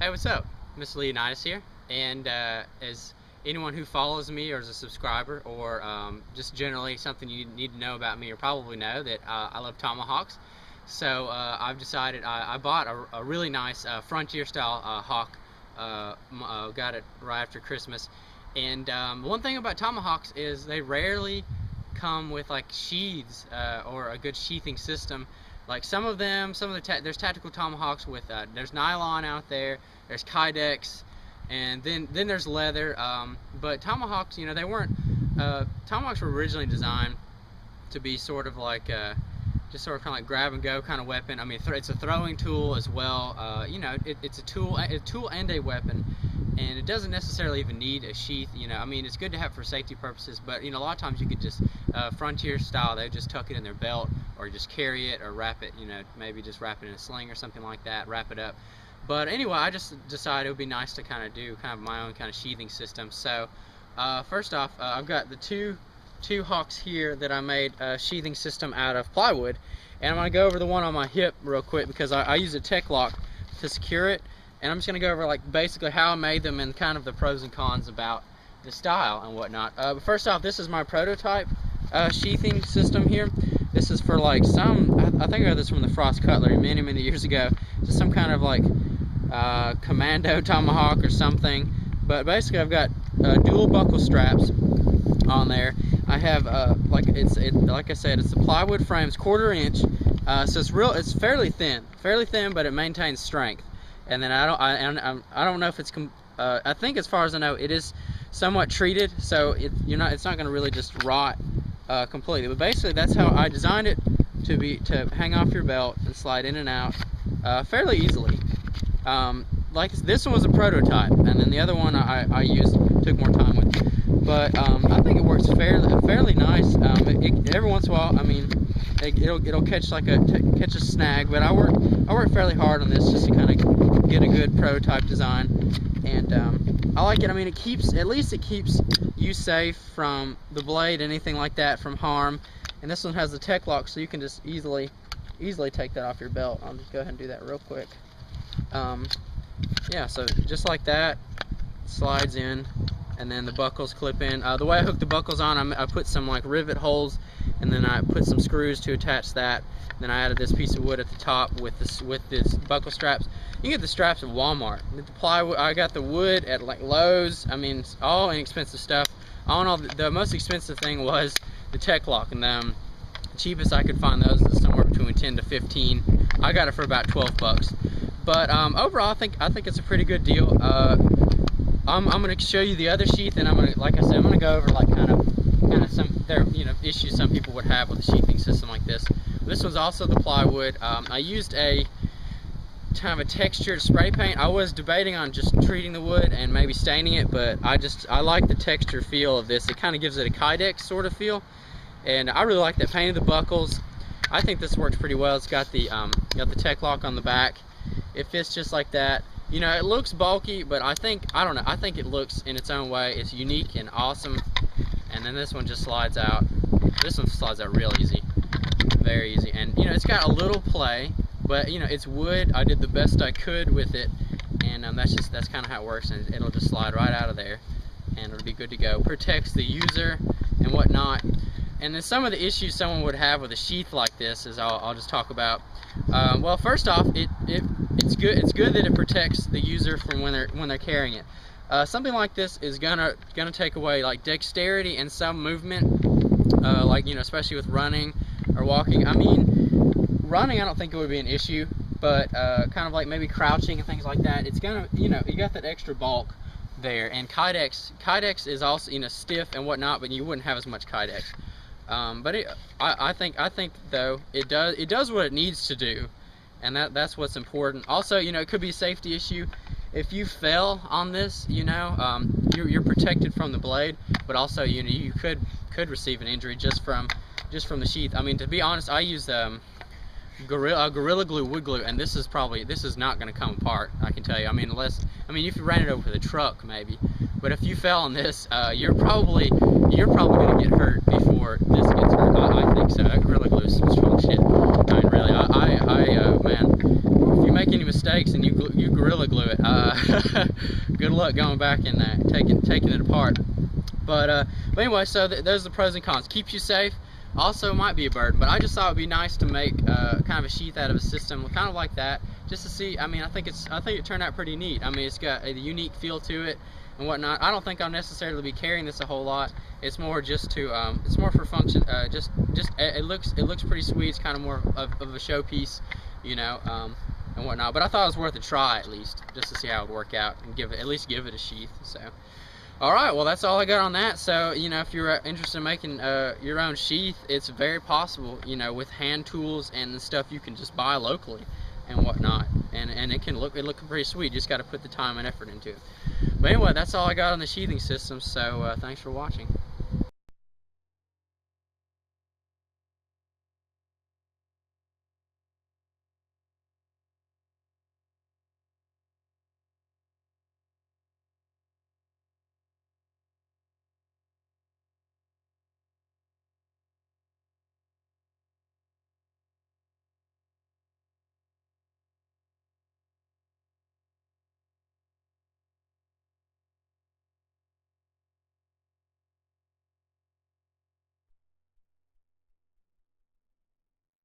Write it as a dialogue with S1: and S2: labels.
S1: Hey, what's up? Mr. Leonidas here, and as anyone who follows me or is a subscriber or just generally something you need to know about me or probably know that I love tomahawks. So I've decided I bought a really nice frontier style hawk. Got it right after Christmas, and one thing about tomahawks is they rarely come with like sheaths or a good sheathing system. Like some of there's tactical tomahawks with there's nylon out there, there's kydex, and then there's leather. But tomahawks, you know, they weren't. Tomahawks were originally designed to be sort of like just sort of kind of like grab and go kind of weapon. I mean, it's a throwing tool as well. You know, it's a tool and a weapon, and it doesn't necessarily even need a sheath. You know, I mean, it's good to have for safety purposes, but you know, a lot of times you could just frontier style, they just tuck it in their belt or just carry it or wrap it. You know, maybe just wrap it in a sling or something like that. Wrap it up. But anyway, I just decided it would be nice to kind of do kind of my own kind of sheathing system. So first off, I've got the two hawks here that I made a sheathing system out of plywood, and I'm going to go over the one on my hip real quick because I use a tech lock to secure it, and I'm just going to go over like basically how I made them and kind of the pros and cons about the style and whatnot. But first off, this is my prototype sheathing system here. This is for like I think I got this from the Frost Cutlery many years ago. Just some kind of like commando tomahawk or something. But basically I've got dual buckle straps on there. I have like I said, it's the plywood frames, 1/4 inch. So it's fairly thin, but it maintains strength. And then I don't know if it's I think as far as I know it is somewhat treated, so it's not going to really just rot completely. But basically that's how I designed it to hang off your belt and slide in and out fairly easily. Like this one was a prototype, and then the other one I used took more time with. But I think it works fairly nice. Every once in a while, I mean, it'll catch catch a snag. But I work fairly hard on this just to kind of get a good prototype design, and I like it. I mean, at least it keeps you safe from the blade, anything like that, from harm. And this one has the tech lock, so you can just easily take that off your belt. I'll just go ahead and do that real quick. Yeah, so just like that, slides in, and then the buckles clip in. The way I hook the buckles on, I put some like rivet holes, and then I put some screws to attach that. Then I added this piece of wood at the top with this buckle straps. You can get the straps at Walmart. The plywood, I got the wood at like Lowe's. I mean, it's all inexpensive stuff. All in all, the most expensive thing was the tech lock, and the cheapest I could find those is somewhere between 10 to 15. I got it for about 12 bucks. But overall, I think it's a pretty good deal. I'm going to show you the other sheath, and like I said, I'm going to go over like kind of some issues some people would have with a sheathing system like this. This was also the plywood. I used a kind of a textured spray paint. I was debating on just treating the wood and maybe staining it, but I like the texture feel of this. It kind of gives it a kydex sort of feel, and I really like that. Painted the buckles. I think this works pretty well. It's got the tech lock on the back. It fits just like that. You know, it looks bulky, but I think it looks in its own way. It's unique and awesome. And then this one just slides out. This one slides out real easy, very easy. And you know, it's got a little play, but you know, it's wood. I did the best I could with it, and that's kind of how it works. And it'll just slide right out of there, and it'll be good to go. Protects the user and whatnot. And then some of the issues someone would have with a sheath like this is I'll just talk about. Well, first off, it's good that it protects the user from when they're carrying it. Something like this is gonna take away like dexterity and some movement, like especially with running or walking. I mean, running I don't think it would be an issue, but kind of like maybe crouching and things like that. It's gonna you got that extra bulk there, and kydex is also stiff and whatnot, but you wouldn't have as much kydex. But I think though it does what it needs to do, and that's what's important. Also, it could be a safety issue. If you fell on this, you're protected from the blade, but also you could receive an injury just from the sheath. I mean, to be honest, I use Gorilla Glue wood glue, and this is not going to come apart. I can tell you. I mean, if you ran it over the truck maybe, but if you fell on this, you're probably going to get hurt before this gets hurt. I think so. Gorilla Glue is some strong shit. I mean, really, man, if you make any mistakes and you Gorilla Glue it, luck going back and taking it apart. But anyway, so those are the pros and cons. Keeps you safe. Also might be a burden, but I just thought it'd be nice to make kind of a sheath out of a system, kind of like that, just to see. I mean, I think it turned out pretty neat. I mean, it's got a unique feel to it and whatnot. I don't think I'll necessarily be carrying this a whole lot. It's more just to, it's more for function. It looks pretty sweet. It's kind of more of a showpiece, you know, and whatnot. But I thought it was worth a try at least, just to see how it would work out and at least give it a sheath. So. Alright, well that's all I got on that. So, you know, if you're interested in making your own sheath, it's very possible, you know, with hand tools and the stuff you can just buy locally and whatnot. And it look pretty sweet. You just got to put the time and effort into it. But anyway, that's all I got on the sheathing system. So thanks for watching.